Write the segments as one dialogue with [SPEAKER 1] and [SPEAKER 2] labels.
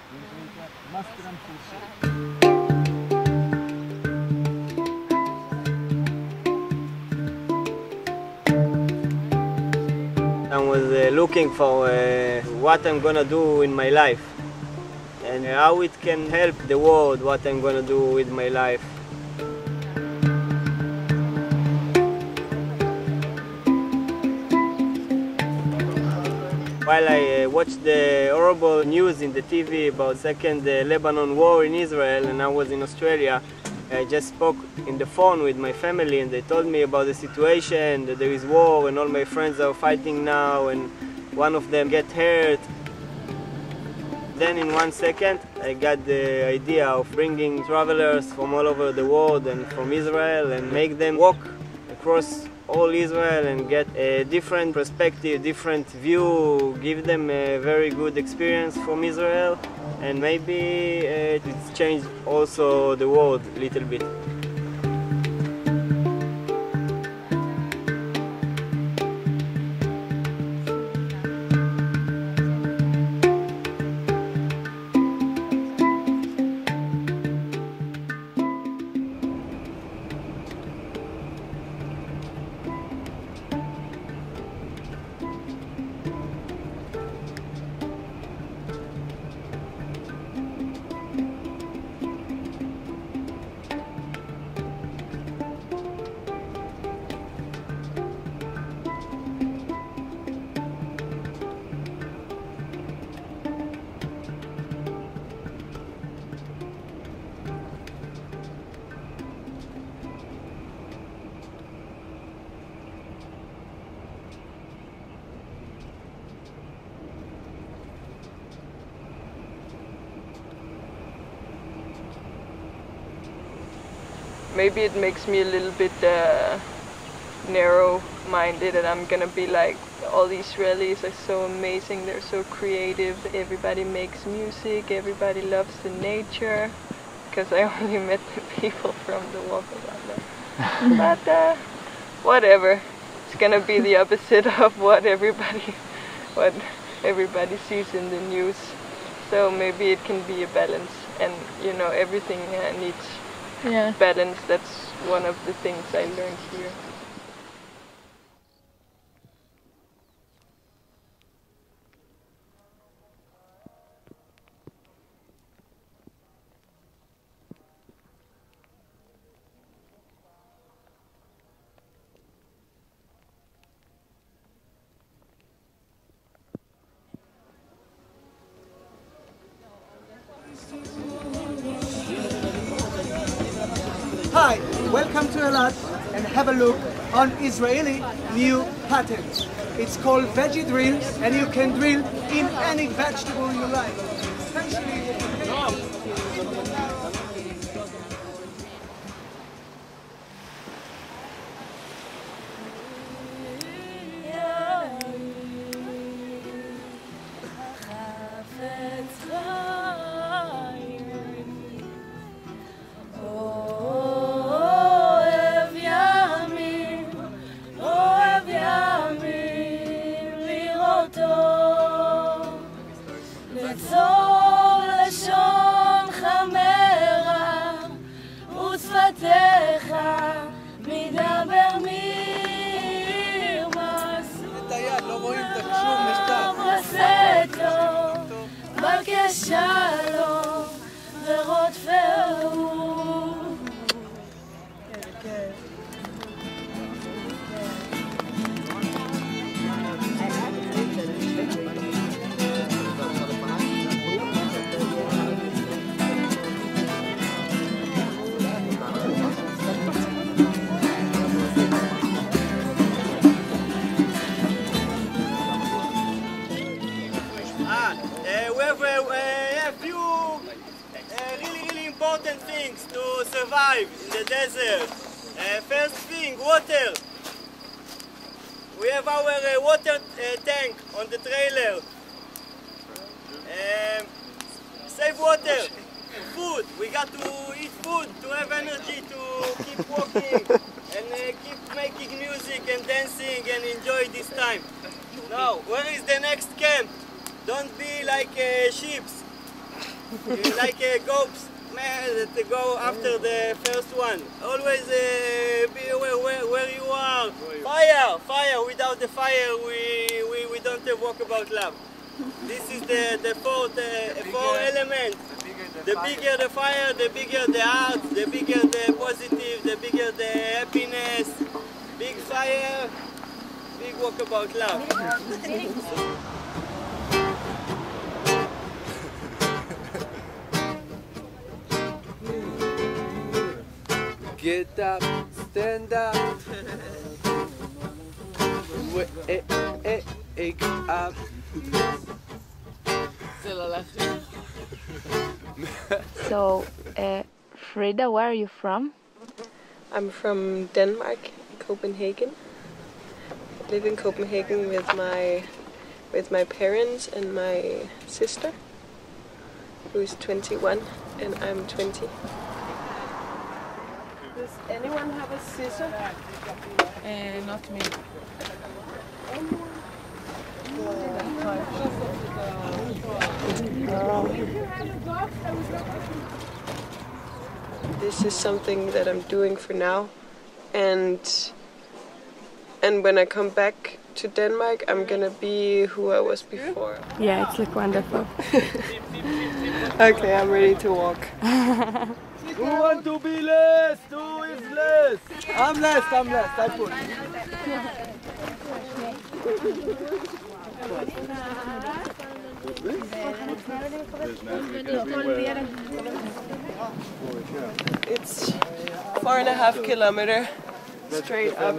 [SPEAKER 1] I was looking for what I'm gonna do in my life and how it can help the world, what I'm gonna do with my life. While I watched the horrible news in the TV about the second Lebanon war in Israel, and I was in Australia, I just spoke in the phone with my family and they told me about the situation, that there is war and all my friends are fighting now and one of them get hurt. Then in 1 second I got the idea of bringing travelers from all over the world and from Israel and make them walk across all Israel and get a different perspective, different view, give them a very good experience from Israel, and maybe it's changed also the world a little bit.
[SPEAKER 2] Maybe it makes me a little bit narrow-minded, and I'm gonna be like, all the Israelis are so amazing, they're so creative, everybody makes music, everybody loves the nature, because I only met the people from the walk around there. But whatever, it's gonna be the opposite of what everybody sees in the news. So maybe it can be a balance, and you know, everything needs balance. That's one of the things I learned here.
[SPEAKER 3] Hi, welcome to Eilat and have a look on Israeli new patent. It's called Veggie Drill and you can drill in any vegetable you like. Especially
[SPEAKER 1] important things to survive in the desert. First thing, water. We have our water tank on the trailer. Save water. Food. We got to eat food to have energy to keep walking and keep making music and dancing and enjoy this time. Now, where is the next camp? Don't be like sheep. Like goats, man, that go after the first one. Always be aware where you are. Fire, fire. Without the fire, we don't have walkabout love. This is the four elements. The bigger the fire, the bigger the art, the bigger the positive, the bigger the happiness. Big fire, big walkabout love.
[SPEAKER 4] Get up, stand up. Wake up.
[SPEAKER 5] So, Frida, where are you from?
[SPEAKER 2] I'm from Denmark, Copenhagen. I live in Copenhagen with my parents and my sister, who is 21, and I'm 20. Does anyone have a scissor?
[SPEAKER 6] Not me.
[SPEAKER 2] This is something that I'm doing for now, and when I come back to Denmark, I'm gonna be who I was before.
[SPEAKER 5] Yeah, it's like wonderful.
[SPEAKER 2] Okay, I'm ready to walk.
[SPEAKER 4] Who want to be less? Who is less?
[SPEAKER 3] I'm last, I put.
[SPEAKER 2] It's 4.5 kilometers straight up.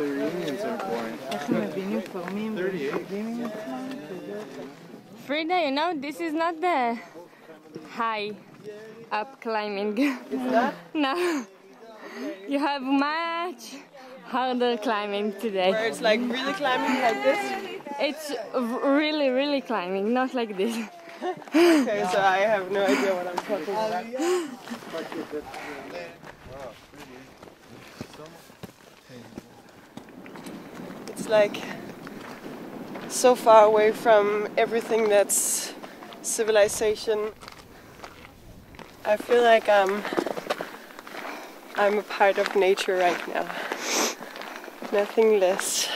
[SPEAKER 5] Frida, you know, this is not the high up climbing.
[SPEAKER 2] It's not?
[SPEAKER 5] No. You have much harder climbing today.
[SPEAKER 2] Where it's like really climbing like this?
[SPEAKER 5] It's really, really climbing, not like this.
[SPEAKER 2] Okay, so I have no idea what I'm talking about. It's like so far away from everything that's civilization. I feel like I'm a part of nature right now. Nothing less.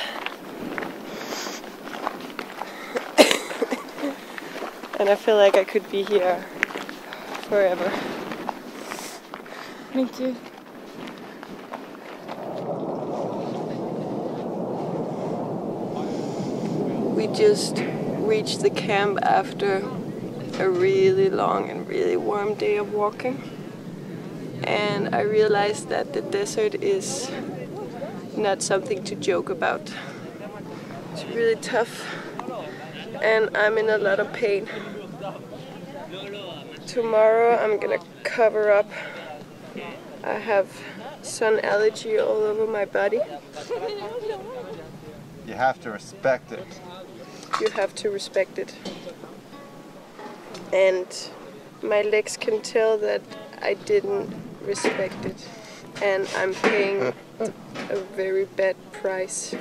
[SPEAKER 2] And I feel like I could be here forever.
[SPEAKER 5] Me too.
[SPEAKER 2] We just reached the camp after a really long and really warm day of walking. And I realized that the desert is not something to joke about. It's really tough. And I'm in a lot of pain. Tomorrow I'm gonna cover up. I have sun allergy all over my body.
[SPEAKER 7] You have to respect it.
[SPEAKER 2] You have to respect it. And my legs can tell that I didn't respect it. And I'm paying a very bad price.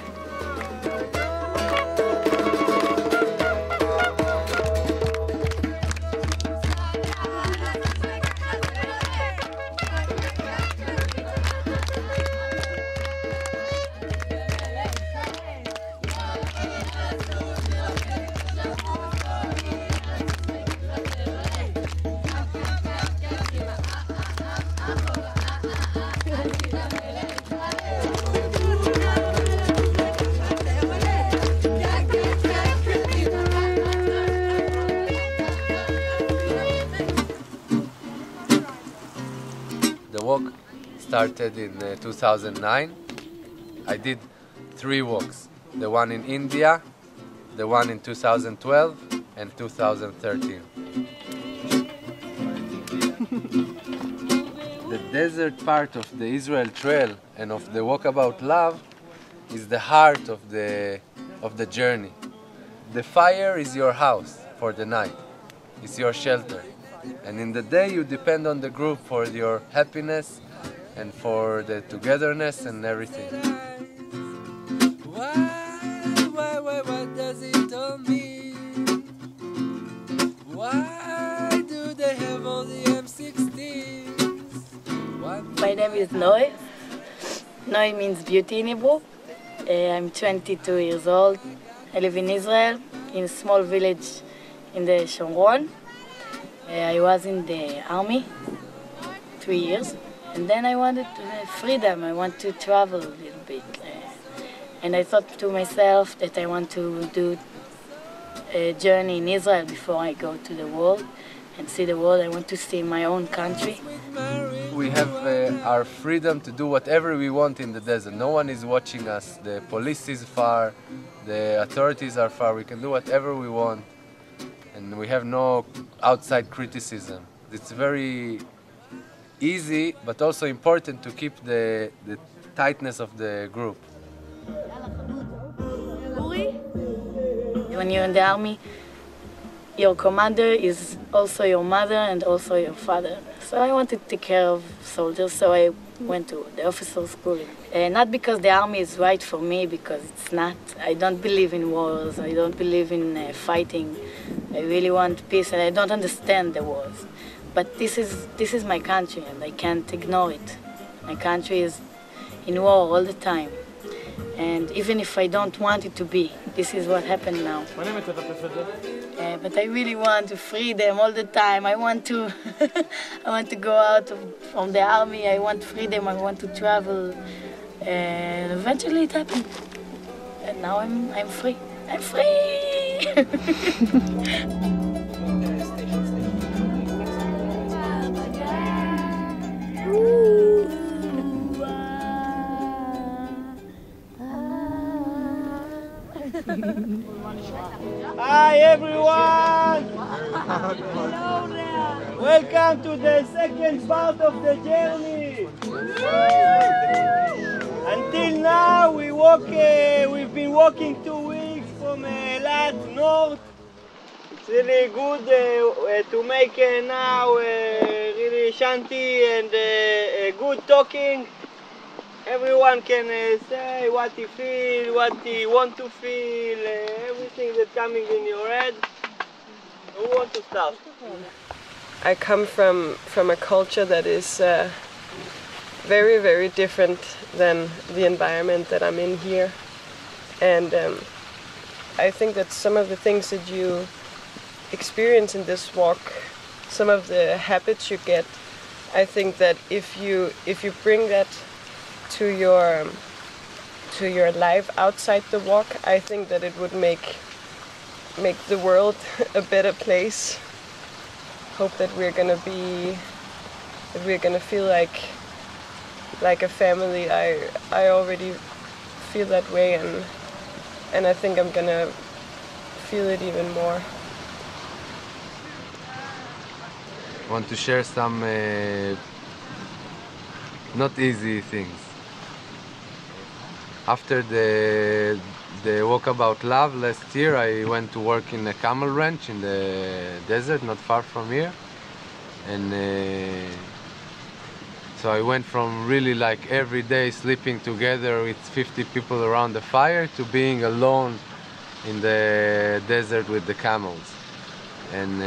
[SPEAKER 4] The walk started in 2009. I did 3 walks. The one in India, the one in 2012 and 2013. The desert part of the Israel Trail and of the Walkabout Love is the heart of the journey. The fire is your house for the night. It's your shelter. And in the day you depend on the group for your happiness and for the togetherness and everything. What does it all mean? Why do they have all
[SPEAKER 8] name is Noe. Noe means beauty in Hebrew. I'm 22 years old. I live in Israel, in a small village in the Shomron. I was in the army 3 years, and then I wanted freedom. I want to travel a little bit. And I thought to myself that I want to do a journey in Israel before I go to the world and see the world. I want to see my own country.
[SPEAKER 4] We have our freedom to do whatever we want in the desert. No one is watching us. The police is far, the authorities are far. We can do whatever we want, and we have no outside criticism. It's very easy, but also important to keep the tightness of the group.
[SPEAKER 8] When you're in the army, your commander is also your mother and also your father. So I wanted to take care of soldiers, so I went to the officer school. Not because the army is right for me, because it's not. I don't believe in wars, I don't believe in fighting. I really want peace, and I don't understand the wars. But this is my country, and I can't ignore it. My country is in war all the time. And even if I don't want it to be, this is what happened now. But I really want to free them all the time. I want to, I want to go out from the army. I want freedom. I want to travel. And eventually it happened. And now I'm free. I'm free.
[SPEAKER 1] Hi everyone! Welcome to the second part of the journey. Until now we've been walking 2 weeks from Eilat north. It's really good to make now really shanty and good talking. Everyone can say what he feels, what he want to feel, everything that's coming in your head. Who wants to start?
[SPEAKER 2] I come from a culture that is very, very different than the environment that I'm in here. And I think that some of the things that you experience in this walk, some of the habits you get, I think that if you bring that to your life outside the walk, I think that it would make the world a better place. Hope that we're gonna feel like a family. I already feel that way, and I think I'm gonna feel it even more.
[SPEAKER 4] I want to share some not easy things. After the Walkabout Love last year, I went to work in a camel ranch in the desert, not far from here. And so I went from really like every day sleeping together with 50 people around the fire to being alone in the desert with the camels. And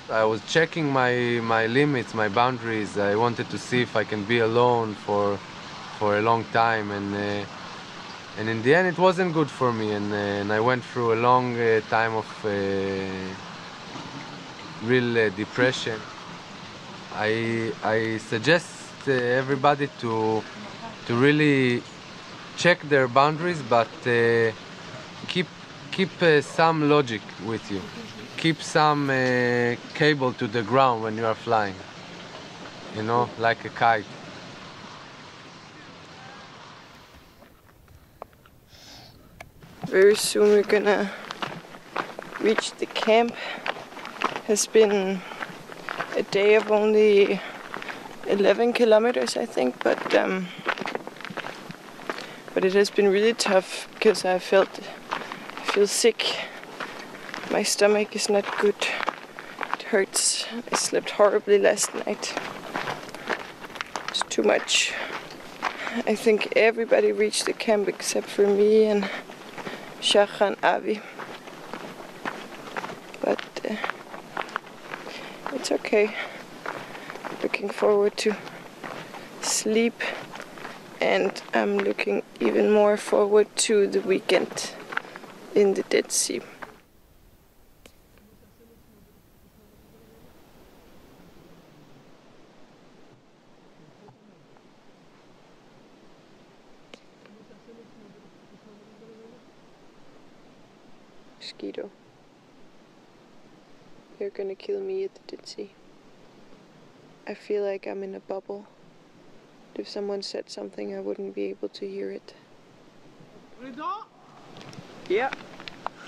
[SPEAKER 4] I was checking my limits, my boundaries. I wanted to see if I can be alone for a long time, and in the end it wasn't good for me, and I went through a long time of real depression. I suggest everybody to really check their boundaries, but keep some logic with you. Keep some cable to the ground when you are flying, you know, like a kite.
[SPEAKER 2] Very soon we're gonna reach the camp. Has been a day of only 11 kilometers, I think, but it has been really tough because I feel sick. My stomach is not good. It hurts. I slept horribly last night. It's too much. I think everybody reached the camp except for me and Shacha and Avi. But it's okay. Looking forward to sleep, and I'm looking even more forward to the weekend in the Dead Sea. Mosquito. They're gonna kill me at the Dead Sea. I feel like I'm in a bubble. If someone said something, I wouldn't be able to hear it.
[SPEAKER 9] Frida?
[SPEAKER 2] Yeah.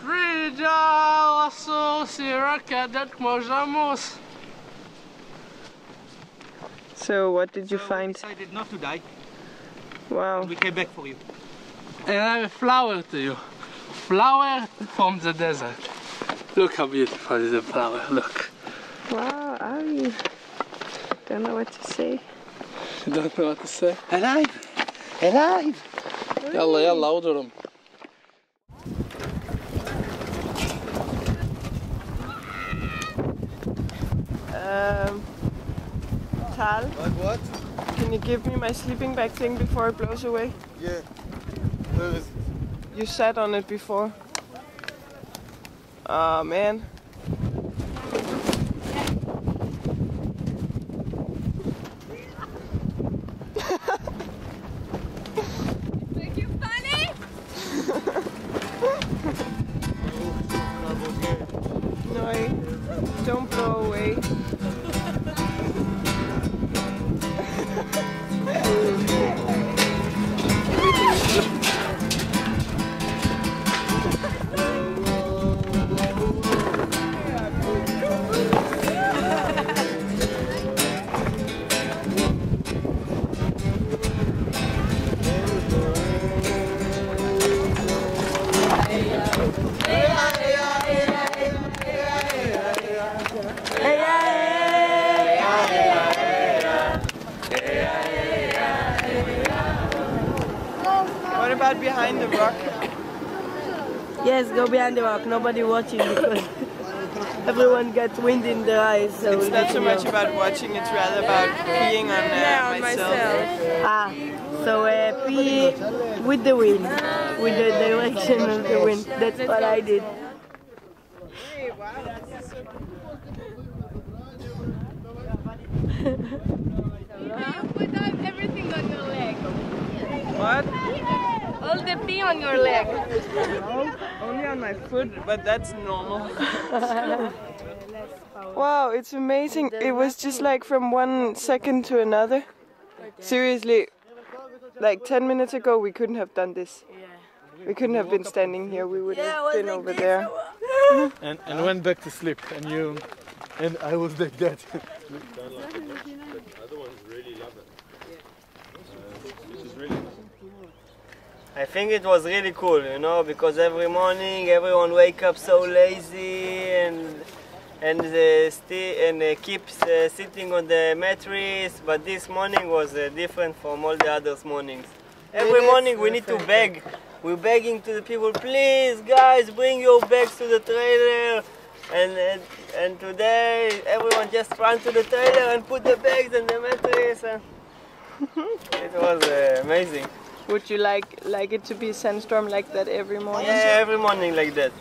[SPEAKER 9] Frida, lasso, Sierra, cadet, mojamos.
[SPEAKER 2] So, what did you find?
[SPEAKER 9] We decided not to die.
[SPEAKER 2] Wow.
[SPEAKER 9] We came back for you. And I have a flower to you. Flower from the desert. Look how beautiful is the flower, look.
[SPEAKER 2] Wow, Ari. Don't know what to say.
[SPEAKER 9] You don't know what to say?
[SPEAKER 7] Alive! Alive!
[SPEAKER 9] Yalla, yalla, odurum.
[SPEAKER 2] Tal,
[SPEAKER 7] What?
[SPEAKER 2] can you give me my sleeping bag thing before it blows away?
[SPEAKER 7] Yeah. Where is it?
[SPEAKER 2] You sat on it before. Oh man.
[SPEAKER 5] Make you funny?
[SPEAKER 2] No, don't blow away. What about behind the rock?
[SPEAKER 10] Yes, go behind the rock. Nobody watching because everyone gets wind in their eyes. So
[SPEAKER 2] It's not so much about watching, it's rather about peeing on myself.
[SPEAKER 10] So pee with the wind, with the direction of the wind. That's what I did.
[SPEAKER 2] Hey, wow, that's so
[SPEAKER 5] You put out everything on your leg.
[SPEAKER 2] What?
[SPEAKER 5] All the pee on your leg.
[SPEAKER 2] No, only on my foot, but that's normal. Wow, it's amazing. It was just like from 1 second to another. Seriously, like 10 minutes ago we couldn't have done this. We couldn't have been standing here, we would have been over there.
[SPEAKER 11] And went back to sleep, and I was like that.
[SPEAKER 1] I think it was really cool, you know, because every morning everyone wake up so lazy and keeps sitting on the mattress, but this morning was different from all the other mornings. Every morning we need to beg. We're begging to the people, please guys, bring your bags to the trailer. And today everyone just ran to the trailer and put the bags in the mattress. And it was amazing.
[SPEAKER 2] Would you like it to be a sandstorm like that every morning?
[SPEAKER 1] Yeah, every morning like that.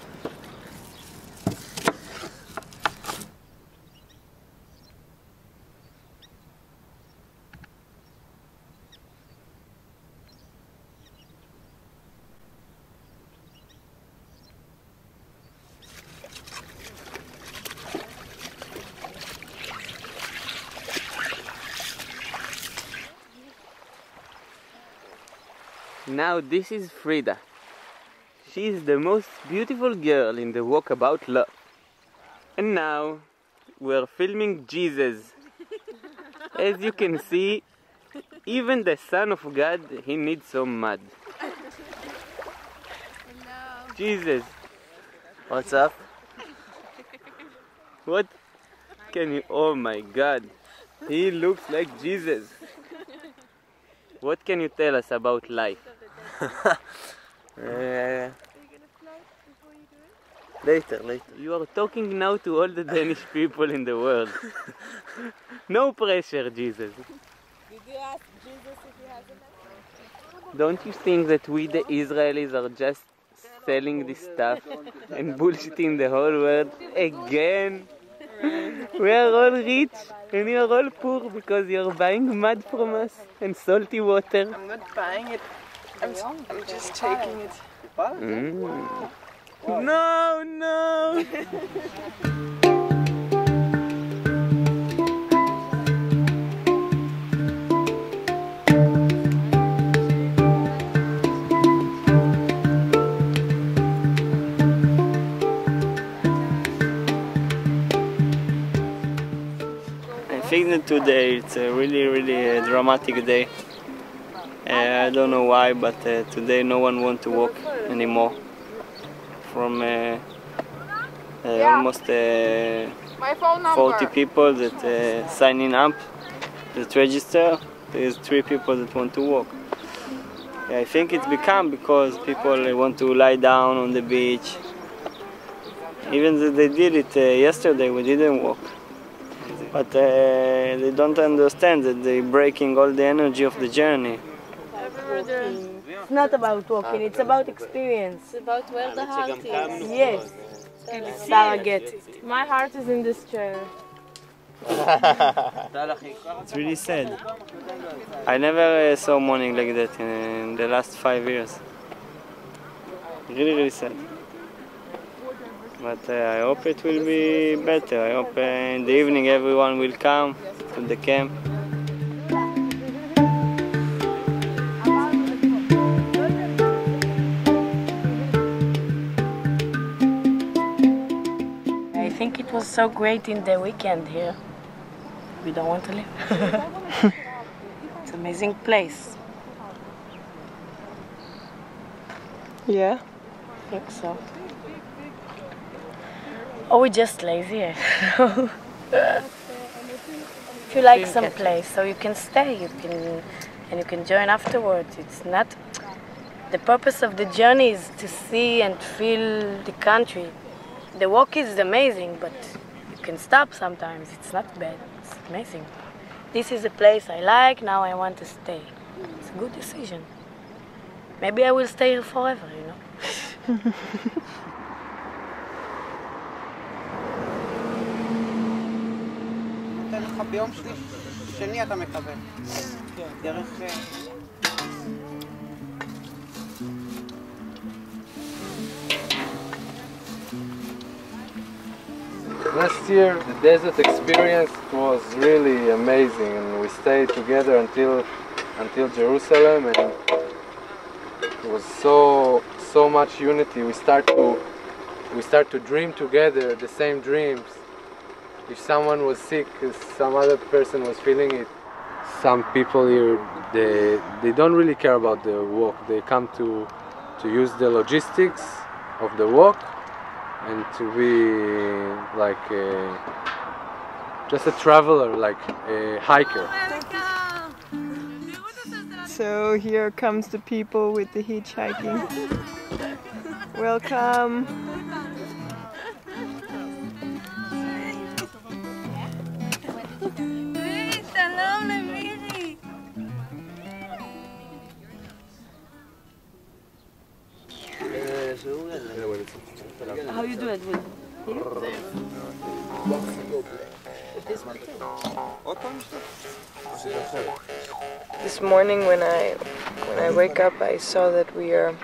[SPEAKER 1] Now this is Frida. She is the most beautiful girl in the Walkabout Love. And now we're filming Jesus. As you can see, even the Son of God, he needs some mud. Jesus. What's up? What can you... Oh my God. He looks like Jesus. What can you tell us about life? Later. You are talking now to all the Danish people in the world. No pressure, Jesus.
[SPEAKER 2] Did
[SPEAKER 1] Don't you think that we, the Israelis, are just selling this stuff and bullshitting the whole world again? We are all rich and you are all poor because you're buying mud from us and salty water.
[SPEAKER 2] I'm not buying it. I'm just taking it.
[SPEAKER 1] No, no! I think that today it's a really dramatic day. I don't know why, but today no one wants to walk anymore. From almost 40 people that signing up, that register, there's 3 people that want to walk. I think it's become because people want to lie down on the beach. Even though they did it yesterday, we didn't walk. But they don't understand that they're breaking all the energy of the journey.
[SPEAKER 10] It's not about walking, it's about experience. It's
[SPEAKER 5] about where the heart is.
[SPEAKER 10] Yes. Sarah gets it.
[SPEAKER 5] My heart is in this chair.
[SPEAKER 1] It's really sad. I never saw morning like that in the last 5 years. Really sad. But I hope it will be better. I hope in the evening everyone will come to the camp.
[SPEAKER 8] I think it was so great in the weekend here. We don't want to leave. It's an amazing place.
[SPEAKER 2] Yeah?
[SPEAKER 8] I think so. Or we're just lazy. If you like some place, so you can stay, you can join afterwards. It's not the purpose of the journey is to see and feel the country. The walk is amazing, but you can stop sometimes. It's not bad. It's amazing. This is a place I like. Now I want to stay. It's a good decision. Maybe I will stay here forever. You know.
[SPEAKER 12] ביום שני אתה מקבל. דרך...
[SPEAKER 4] Last year, the desert experience was really amazing, and we stayed together until Jerusalem, and it was so much unity. We start to dream together the same dreams. If someone was sick, some other person was feeling it. Some people here, they don't really care about the walk. They come to use the logistics of the walk and to be like just a traveler, like a hiker.
[SPEAKER 2] So here comes the people with the hitchhiking. Welcome.
[SPEAKER 10] How you do it with
[SPEAKER 2] This morning when I wake up, I saw that we are,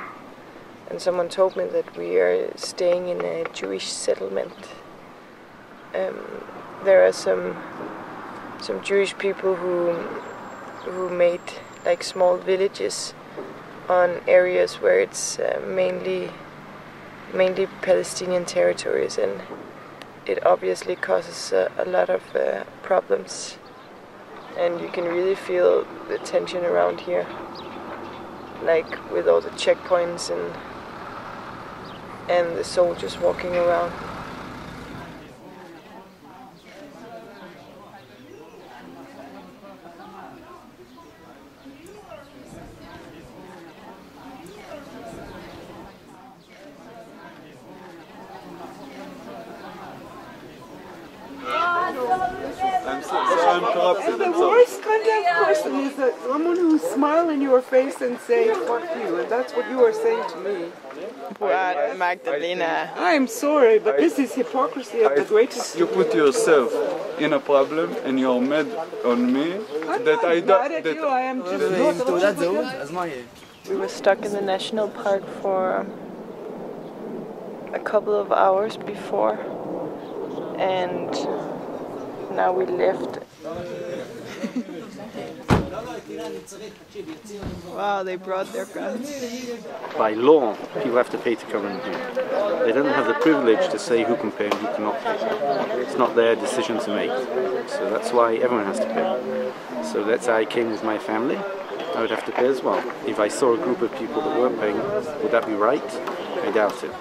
[SPEAKER 2] and someone told me that we are staying in a Jewish settlement. There are some Jewish people who made like small villages on areas where it's mainly Palestinian territories, and it obviously causes a lot of problems, and you can really feel the tension around here, like with all the checkpoints and the soldiers walking around.
[SPEAKER 13] I'm corrupted. The worst content
[SPEAKER 12] person is someone who smile in your face and say fuck you, and that's what you are saying to me.
[SPEAKER 2] What, Magdalena?
[SPEAKER 12] I'm sorry, but this is hypocrisy at the greatest.
[SPEAKER 13] You put yourself in a problem and you're mad on me.
[SPEAKER 12] I'm not mad at you, I am just...
[SPEAKER 2] We were stuck in the national park for a couple of hours before, and now we left. Wow, they brought their guns.
[SPEAKER 14] By law, people have to pay to come in here. They don't have the privilege to say who can pay and who cannot pay. It's not their decision to make. So that's why everyone has to pay. So let's say I came with my family, I would have to pay as well. If I saw a group of people that weren't paying, would that be right? I doubt it.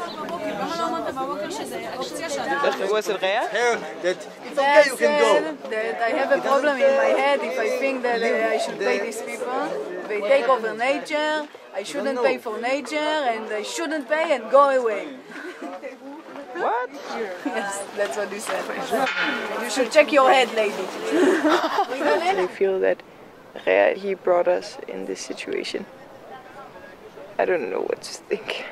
[SPEAKER 2] Was it rare?
[SPEAKER 7] It's okay, you can go.
[SPEAKER 15] That I have a problem in my head if I think that I should pay these people. They take over nature, I shouldn't pay for nature, and I shouldn't pay and go away.
[SPEAKER 2] What?
[SPEAKER 15] Yes, that's what he said. You should check your head, lady.
[SPEAKER 2] I feel that Rea, he brought us in this situation. I don't know what to think.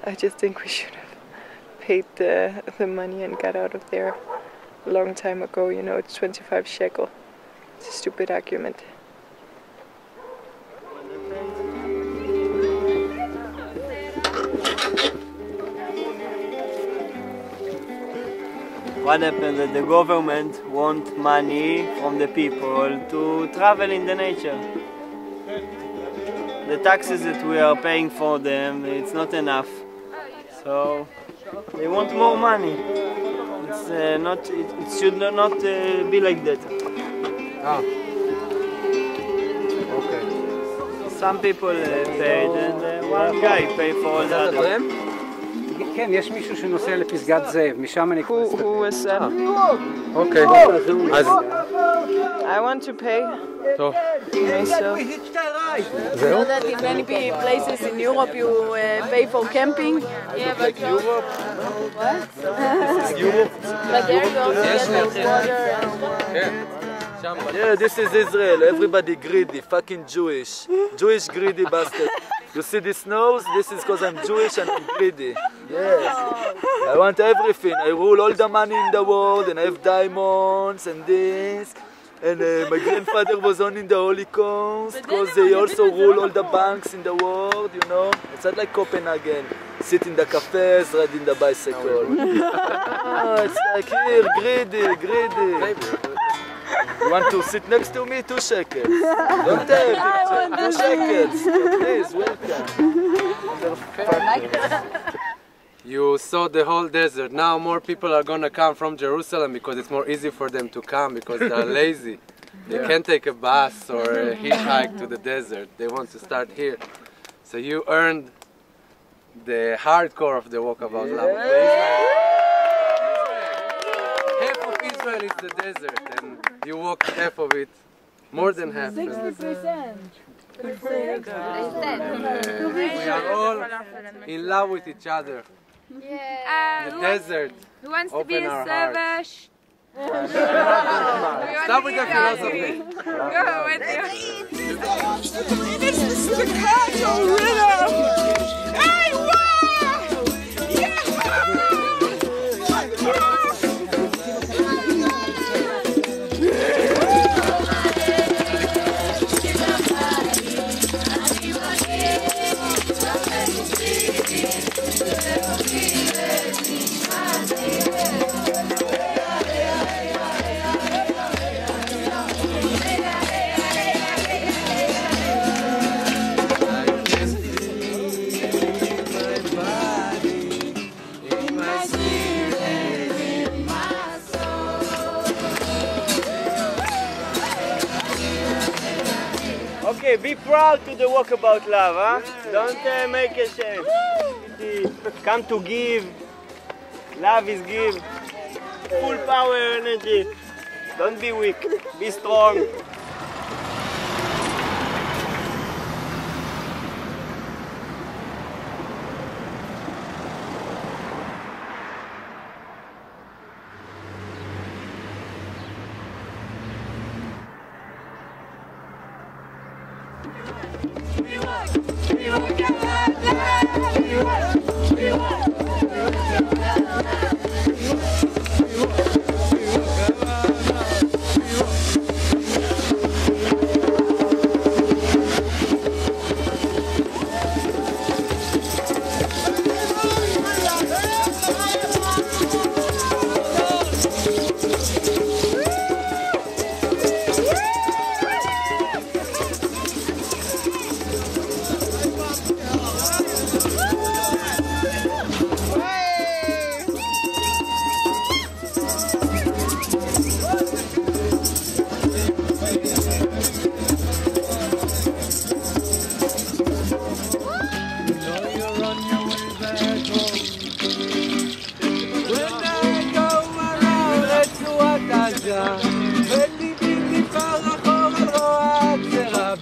[SPEAKER 2] I just think we should have paid the money and got out of there a long time ago. You know, it's 25 shekel. It's a stupid argument.
[SPEAKER 1] What happened that the government want money from the people to travel in the nature. The taxes that we are paying for them, it's not enough. So they want more money. It's it should not be like that.
[SPEAKER 4] Ah. Okay.
[SPEAKER 1] Some people paid and one guy paid for all the others.
[SPEAKER 16] כן, יש מישהו שנוסע לפסגת זאב, משם אני...
[SPEAKER 2] Who was that?
[SPEAKER 4] Okay.
[SPEAKER 2] I want to pay.
[SPEAKER 4] טוב.
[SPEAKER 2] Myself.
[SPEAKER 15] You know that in many places in Europe you pay for camping?
[SPEAKER 2] Yeah, but
[SPEAKER 15] Europe. What? Europe. But there you also get the water and...
[SPEAKER 17] Yeah, this is Israel. Everybody greedy, fucking Jewish. Jewish greedy bastard. You see this nose? This is because I'm Jewish and I'm greedy. Yes. I want everything. I rule all the money in the world and I have diamonds and this. And my grandfather was on in the Holocaust because they also rule all the banks in the world, you know. It's not like Copenhagen. Sit in the cafes, riding the bicycle. Oh, it's like here, greedy, greedy. You want to sit next to me? 2 shekels. Don't take it. 2 shekels. Please, welcome.
[SPEAKER 4] You saw the whole desert. Now more people are gonna come from Jerusalem because it's more easy for them to come because they're lazy. They can't take a bus or a hitchhike to the desert. They want to start here. So you earned the hardcore of the walkabout love. Half of Israel is the desert, and you walk half of it, more than half.
[SPEAKER 15] 60%.
[SPEAKER 4] We are all in love with each other.
[SPEAKER 5] Yeah.
[SPEAKER 4] The desert.
[SPEAKER 5] Who wants to be
[SPEAKER 4] Open
[SPEAKER 5] a
[SPEAKER 4] our
[SPEAKER 5] server?
[SPEAKER 4] Stop with the philosophy.
[SPEAKER 5] Go with you.
[SPEAKER 18] This is the staccato rhythm. Hey, wow! Yeah!
[SPEAKER 1] Okay, be proud to the walkabout love, huh? Don't make a shame. Come to give. Love is give. Full power, energy. Don't be weak. Be strong.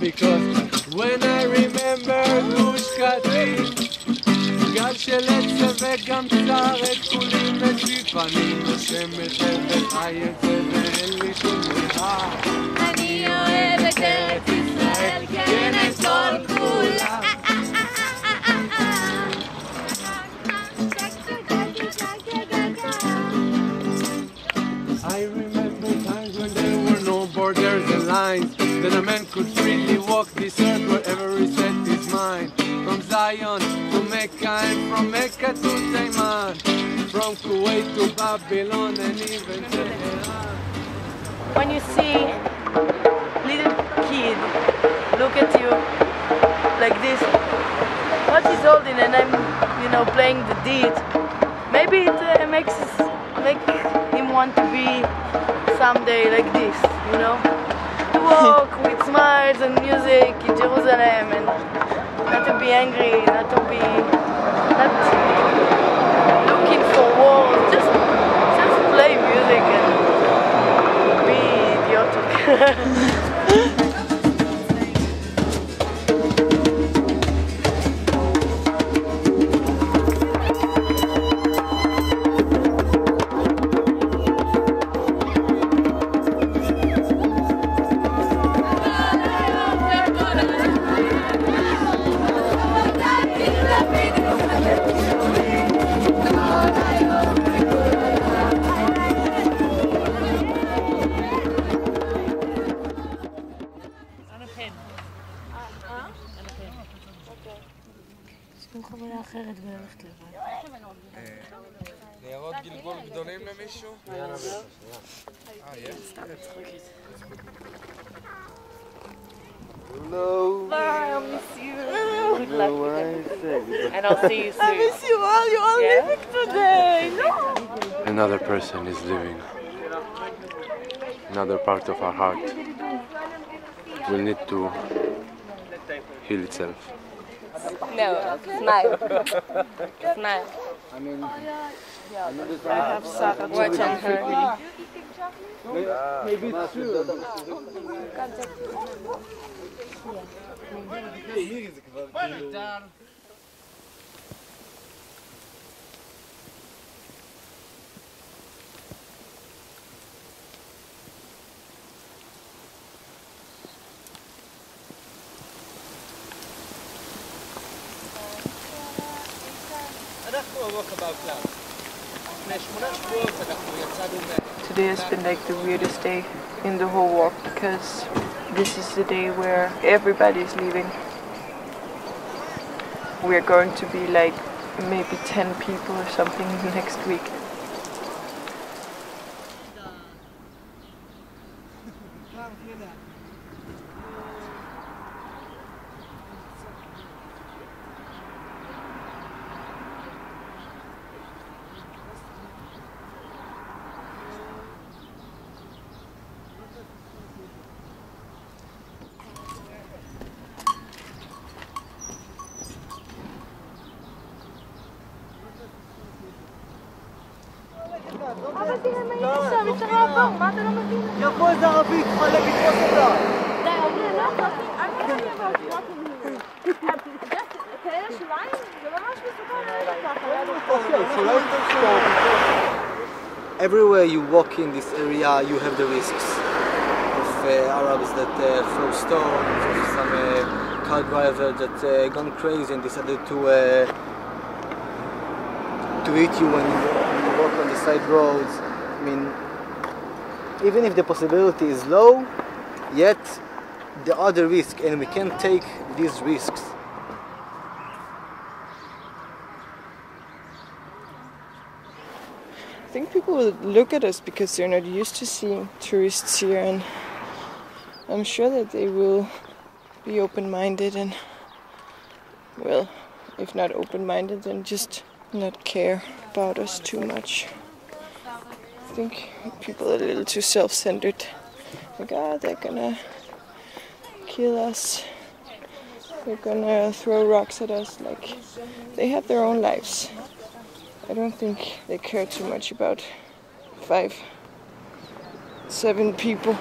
[SPEAKER 4] Because when I remember גוש קטיף, גל של עצב וגם צער את כולי מציף, אני נושם את זה וחי את זה ואין לי שום ברירה.
[SPEAKER 18] אני אוהב את ארץ ישראל, כן את כל כולה.
[SPEAKER 4] I remember times when there were no borders and lines, then a man could freely walk this earth wherever he set his mind. From Zion to Mecca and from Mecca to Taiman, from Kuwait to Babylon and even Tehran.
[SPEAKER 8] When you see little kid look at you like this, what he's holding and I'm, playing the deed, maybe it makes him want to be someday like this, to walk with smiles and music in Jerusalem and not to be angry, not looking for wars, just play music and be idiotic.
[SPEAKER 4] ניירות גלגול גדולים למישהו? יאללה בטח, יש? סתם צחוקית. Hello.
[SPEAKER 8] Bye, I'll miss you. Good luck.
[SPEAKER 4] And
[SPEAKER 8] I'll see you soon.
[SPEAKER 18] I miss you all. You're all leaving today. No.
[SPEAKER 4] Another person is leaving. Another part of our heart will need to heal itself.
[SPEAKER 5] No, smile. Smile.
[SPEAKER 16] I mean,
[SPEAKER 5] I have Sarah watching her.
[SPEAKER 16] maybe it's true.
[SPEAKER 2] Today has been like the weirdest day in the whole walk because this is the day where everybody is leaving. We're going to be like maybe 10 people or something next week.
[SPEAKER 18] אבל תראה מה יש שם, אפשר לעבור, מה אתה לא מבין?
[SPEAKER 3] יבוא איזה ערבי, תחלק לתפוס אותה.
[SPEAKER 18] די, אוקיי, לא, אני לא יודעת כאלה שוליים, זה ממש מסוכן.
[SPEAKER 7] Everywhere you walk in this area, you have the risks of Arabs that throw stones, of some car driver that gone crazy and decided to hit you when you walk on the side roads. I mean, even if the possibility is low, yet there are the risks, and we can't take these risks.
[SPEAKER 2] I think people will look at us because they're not used to seeing tourists here, and I'm sure that they will be open-minded and, well, if not open-minded, then just not care about us too much. I think people are a little too self-centered. Like, they're gonna kill us. They're gonna throw rocks at us. Like, they have their own lives. I don't think they care too much about 5, 7 people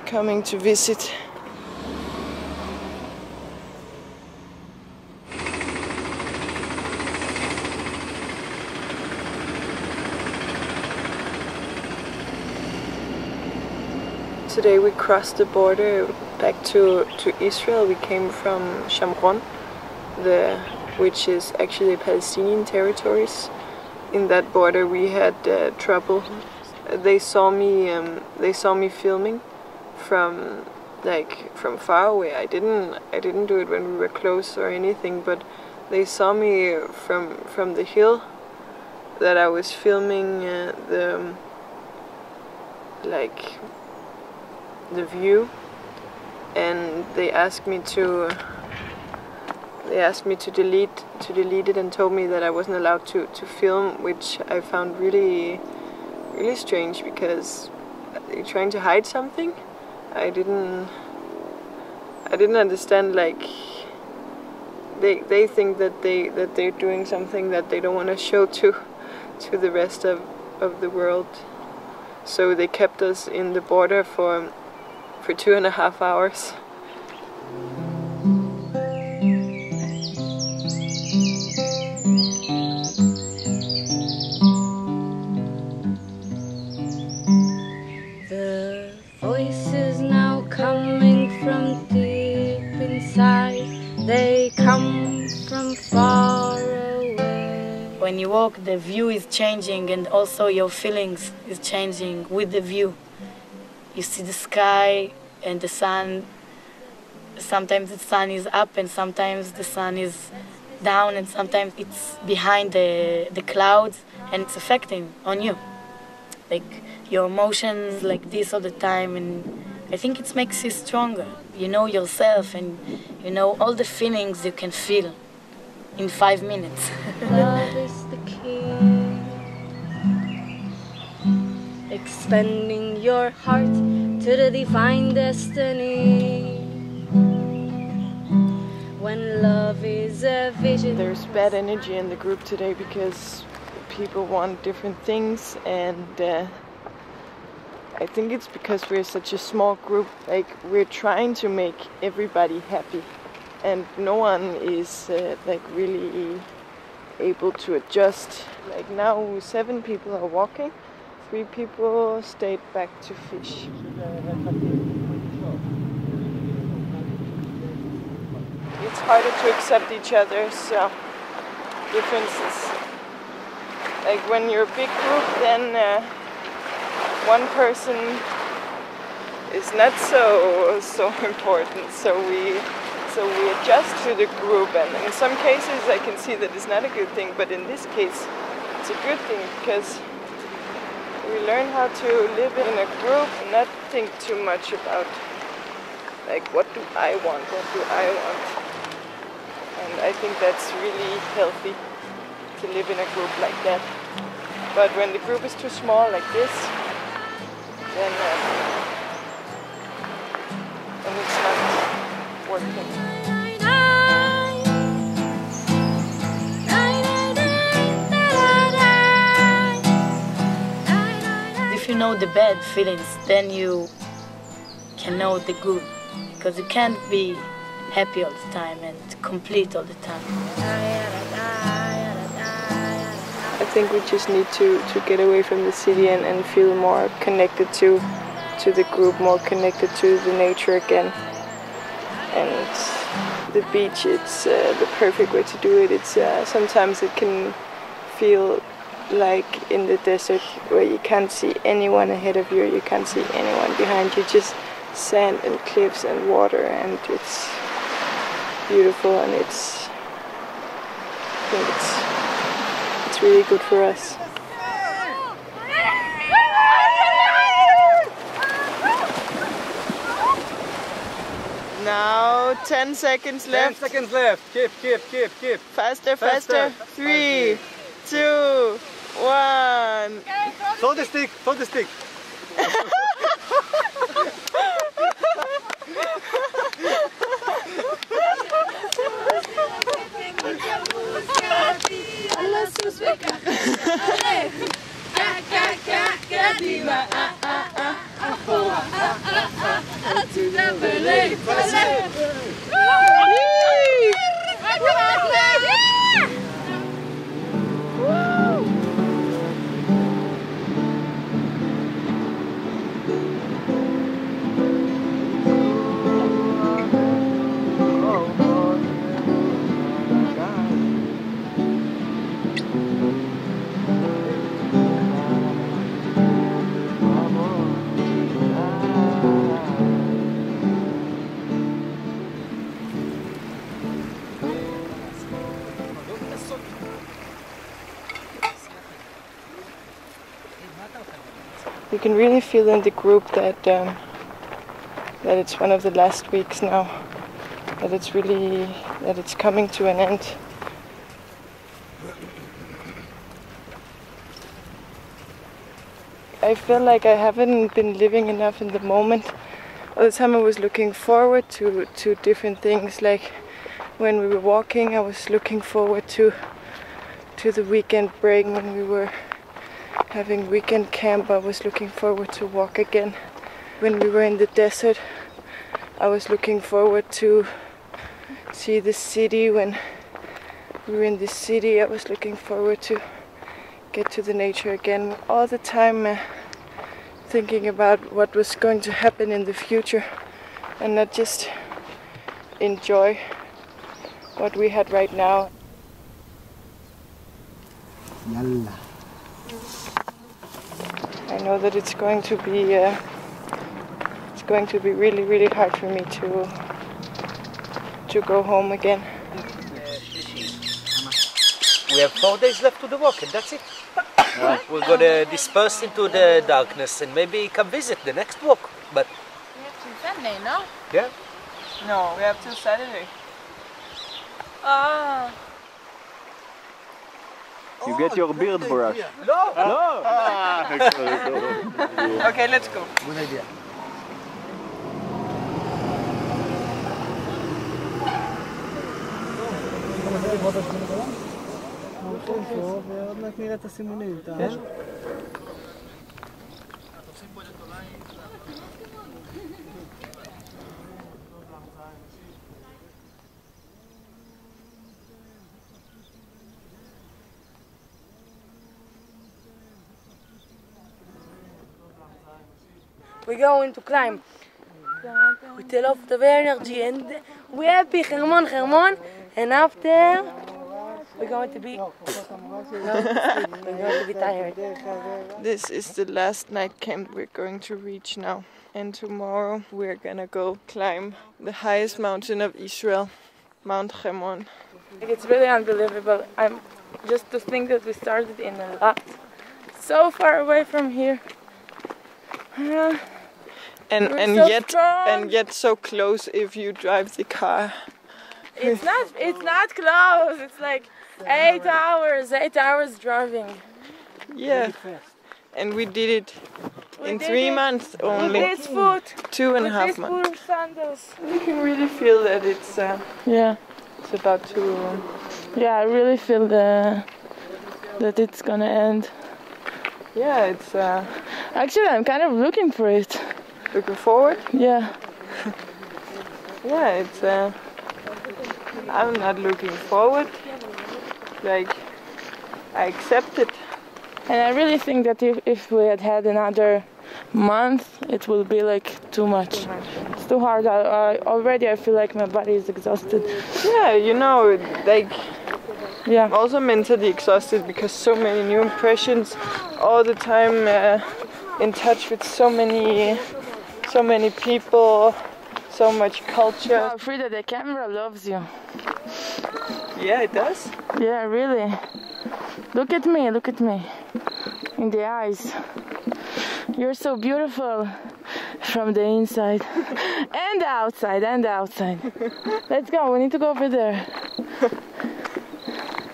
[SPEAKER 2] coming to visit. Today we crossed the border back to Israel. We came from Shamron, which is actually Palestinian territories. In that border we had trouble. They saw me filming from far away. I didn't do it when we were close or anything, but they saw me from the hill that I was filming the view, and they asked me to delete it and told me that I wasn't allowed to film, which I found really strange, because they're trying to hide something. I didn't understand, like they think that they're doing something that they don't want to show to the rest of the world. So they kept us in the border for 2.5 hours.
[SPEAKER 18] The voices now coming from deep inside, they come from far away.
[SPEAKER 8] When you walk, the view is changing, and also your feelings is changing with the view. You see the sky and the sun. Sometimes the sun is up and sometimes the sun is down, and sometimes it's behind the clouds, and it's affecting on you. Like your emotions like this all the time, and I think it makes you stronger. You know yourself, and you know all the feelings you can feel in 5 minutes.
[SPEAKER 18] Love is the key. Expanding your heart to the divine destiny. When love is a vision.
[SPEAKER 2] There's bad energy in the group today because people want different things, and I think it's because we're such a small group. Like, we're trying to make everybody happy, and no one is really able to adjust. Like now 7 people are walking, 3 people stayed back to fish. It's harder to accept each other's differences. Like when you're a big group, then one person is not so important. So we adjust to the group, and in some cases I can see that it's not a good thing, but in this case it's a good thing, because we learn how to live in a group and not think too much about, like, what do I want, and I think that's really healthy to live in a group like that. But when the group is too small like this, then it's not working.
[SPEAKER 8] If you know the bad feelings, then you can know the good, because you can't be happy all the time and complete all the time.
[SPEAKER 2] I think we just need to get away from the city and feel more connected to the group, more connected to the nature again. and the beach, it's the perfect way to do it. It's sometimes it can feel like in the desert where you can't see anyone ahead of you, you can't see anyone behind you, just sand and cliffs and water, and it's beautiful, and I think it's really good for us. Now 10 seconds left.
[SPEAKER 7] 10 seconds left. Keep.
[SPEAKER 2] Faster. 3, 2, 1.
[SPEAKER 7] Throw the stick.
[SPEAKER 2] You can really feel in the group that it's one of the last weeks now, that it's coming to an end. I feel like I haven't been living enough in the moment. All the time I was looking forward to different things, like when we were walking I was looking forward to the weekend break. When we were having weekend camp I was looking forward to walk again. When we were in the desert I was looking forward to see the city. When we were in the city I was looking forward to get to the nature again. All the time thinking about what was going to happen in the future and not just enjoy what we had right now.
[SPEAKER 3] Yalla.
[SPEAKER 2] I know that it's going to be really, really hard for me to go home again.
[SPEAKER 19] We have 4 days left to the walk, and that's it. We're gonna disperse into the darkness and maybe come visit the next walk. But
[SPEAKER 6] we have till Sunday, no?
[SPEAKER 19] Yeah.
[SPEAKER 2] No, we have till Saturday.
[SPEAKER 6] Ah.
[SPEAKER 17] You get your beard brush.
[SPEAKER 19] No!
[SPEAKER 17] No!
[SPEAKER 2] Okay, let's go.
[SPEAKER 3] Good idea. ועוד מעט נראה את הסימונים.
[SPEAKER 10] We're going to climb with a lot of energy, and we're happy, Hermon, and after we're going to be tired.
[SPEAKER 2] This is the last night camp we're going to reach now, and tomorrow we're gonna go climb the highest mountain of Israel, Mount Hermon. It's really unbelievable. I'm just to think that we started in Eilat, so far away from here. And yet so close if you drive the car.
[SPEAKER 10] It's not close. It's like 8 hours driving.
[SPEAKER 2] Yeah. And we did it in 3 months only.
[SPEAKER 10] With this foot.
[SPEAKER 2] 2.5 months.
[SPEAKER 10] With sandals.
[SPEAKER 2] You can really feel that it's it's about to.
[SPEAKER 10] Yeah, I really feel that it's gonna end.
[SPEAKER 2] Yeah, it's.
[SPEAKER 10] Actually, I'm kind of looking for it.
[SPEAKER 2] Looking forward?
[SPEAKER 10] Yeah.
[SPEAKER 2] Yeah, it's. I'm not looking forward. Like, I accept it.
[SPEAKER 10] And I really think that if we had another
[SPEAKER 2] month, it will be like too much. It's too hard. Already I feel like my body is exhausted.
[SPEAKER 20] Yeah, you know, like,
[SPEAKER 2] yeah.
[SPEAKER 20] I'm also mentally exhausted because so many new impressions all the time, in touch with so many people, so much culture.
[SPEAKER 2] Wow, Frida, the camera loves you.
[SPEAKER 20] Yeah, it does.
[SPEAKER 2] Yeah, really. Look at me in the eyes. You're so beautiful from the inside and the outside Let's go, we need to go over there.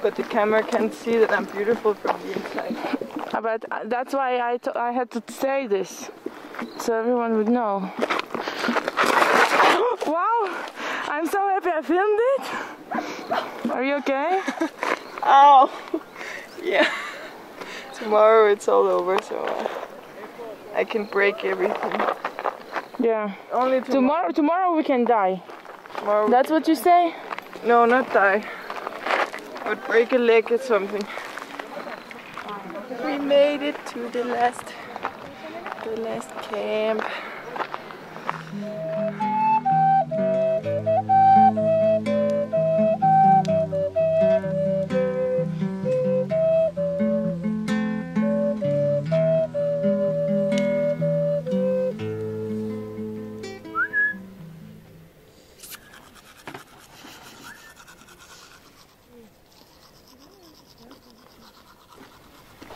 [SPEAKER 20] But the camera can't see that I'm beautiful from the inside.
[SPEAKER 2] But that's why I had to say this, so everyone would know. Wow, I'm so happy I filmed it. Are you okay?
[SPEAKER 20] Ow! Yeah. Tomorrow it's all over, so I can break everything.
[SPEAKER 2] Yeah.
[SPEAKER 20] Only tomorrow.
[SPEAKER 2] Tomorrow we can die.
[SPEAKER 20] Tomorrow.
[SPEAKER 2] That's what you say?
[SPEAKER 20] No, not die. But break a leg or something. We made it to the last camp.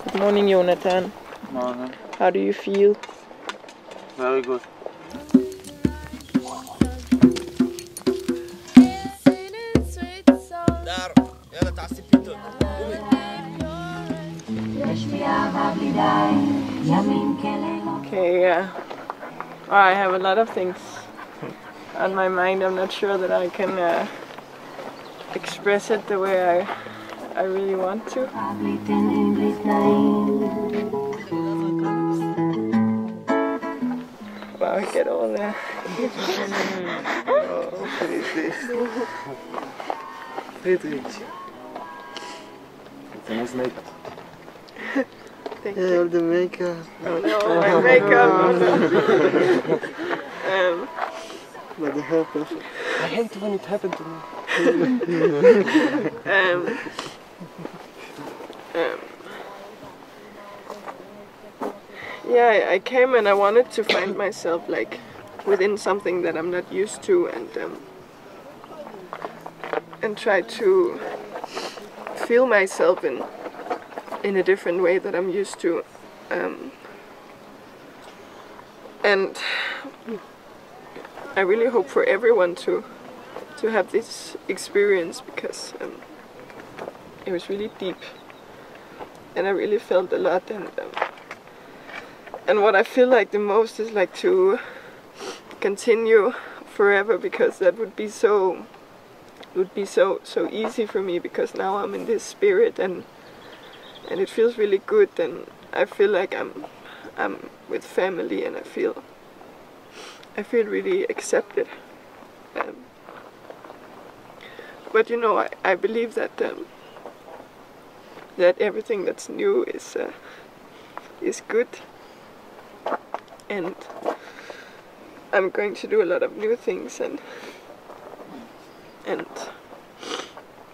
[SPEAKER 20] Good morning, Jonathan.
[SPEAKER 13] Morning.
[SPEAKER 20] How do you feel?
[SPEAKER 13] Very good.
[SPEAKER 20] Okay, I have a lot of things on my mind. I'm not sure that I can express it the way I really want to. Wow, I get all that.
[SPEAKER 7] Oh, what is this? Friedrich. It's a nice makeup.
[SPEAKER 20] Thank
[SPEAKER 7] you. All the makeup.
[SPEAKER 20] Oh no, my makeup.
[SPEAKER 7] But the hair perfect.
[SPEAKER 11] I hate when it happened to me.
[SPEAKER 20] Yeah, I came and I wanted to find myself like within something that I'm not used to, and try to feel myself in a different way that I'm used to, and I really hope for everyone to have this experience, because it was really deep and I really felt a lot, and what I feel like the most is like to continue forever, because that would be so easy for me, because now I'm in this spirit and it feels really good, and I feel like I'm with family, and I feel really accepted. But you know, I believe that that everything that's new is good, and I'm going to do a lot of new things,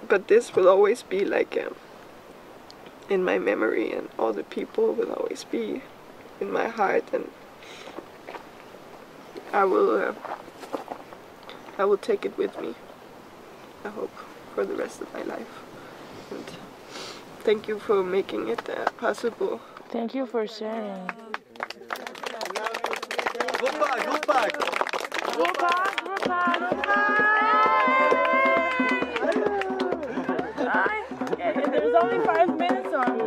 [SPEAKER 20] but this will always be like in my memory, and all the people will always be in my heart, and I will take it with me, I hope, for the rest of my life. And thank you for making it possible.
[SPEAKER 2] Thank you for sharing.
[SPEAKER 17] Go back.
[SPEAKER 2] There's only 5 minutes on.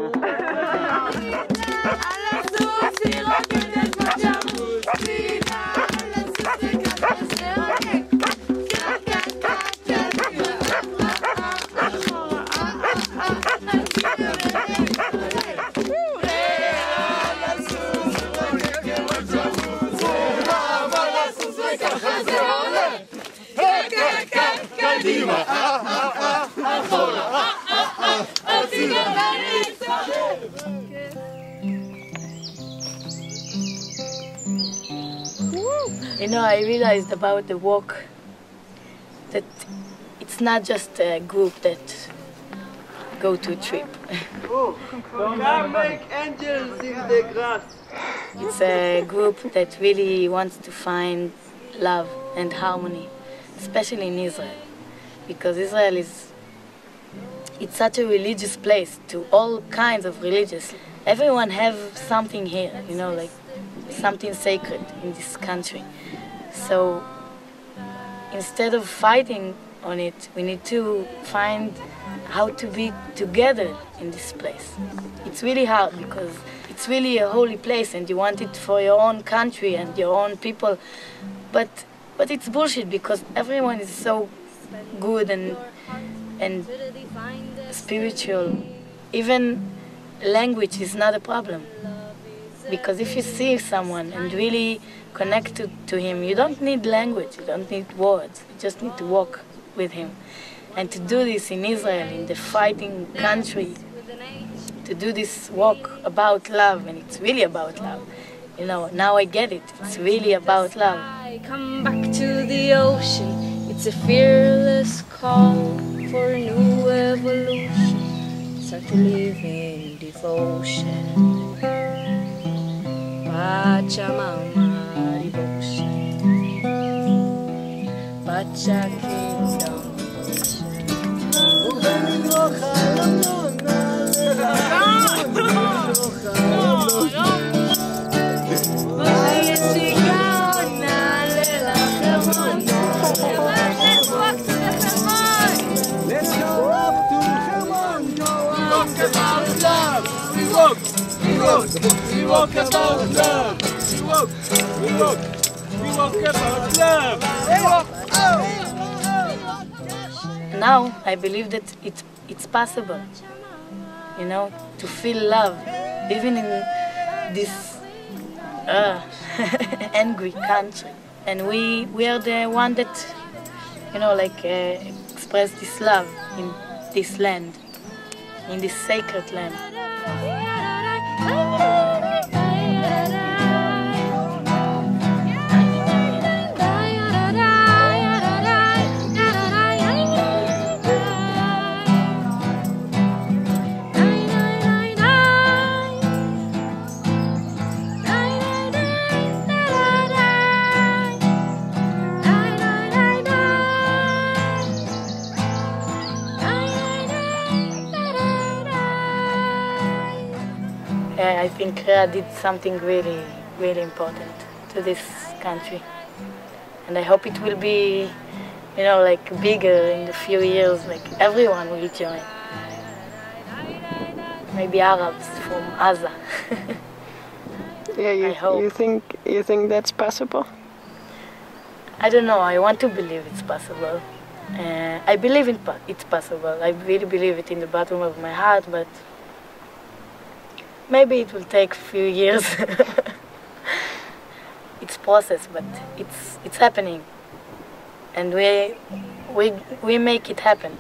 [SPEAKER 8] You know, I realized about the walk that it's not just a group that go to a trip.
[SPEAKER 1] Come make angels in the grass.
[SPEAKER 8] It's a group that really wants to find love and harmony, especially in Israel, because Israel it's such a religious place, to all kinds of religions. Everyone have something here, you know, like something sacred in this country. So instead of fighting on it, we need to find how to be together in this place. It's really hard because it's really a holy place and you want it for your own country and your own people, but it's bullshit because everyone is so good and spiritual. Even language is not a problem, because if you see someone and really connect to him, you don't need language, you don't need words, you just need to walk with him. And to do this in Israel, in the fighting country, to do this walk about love, and it's really about love. You know, now I get it, it's really about love.
[SPEAKER 18] I come back to the ocean, it's a fearless call for a new evolution. Start to live in devotion. Pachamama devotion. Pacha kingdom.
[SPEAKER 17] We walk about love. We walk about love.
[SPEAKER 8] Now I believe that it's possible, you know, to feel love, even in this angry country. And we are the one that, you know, like express this love in this land, in this sacred land. I think Frida did something really, really important to this country. And I hope it will be, you know, like bigger in a few years, like everyone will join. Maybe Arabs from Auja.
[SPEAKER 20] Yeah, you think that's possible?
[SPEAKER 8] I don't know, I want to believe it's possible. I believe it's possible. I really believe it in the bottom of my heart, but maybe it will take a few years. It's process, but it's happening, and we make it happen.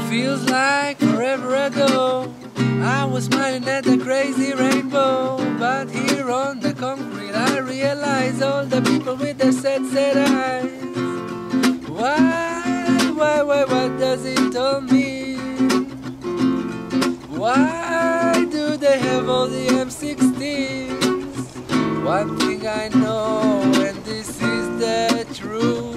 [SPEAKER 4] Feels like forever ago I was smiling at the crazy rainbow, but here on the concrete I realize all the people with their sad eyes. What does it all mean? Why do they have all the M16s? One thing I know, and this is the truth,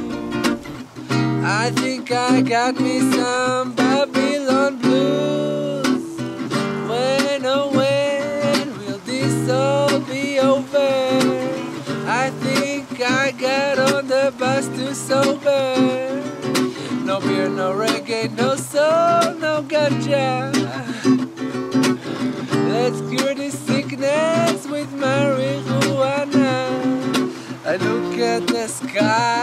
[SPEAKER 4] I think I got me some Babylon blues. When will this all be over? never sober. No beer, no reggae, no soul, no ganja. Let's cure this sickness with marijuana. I look at the sky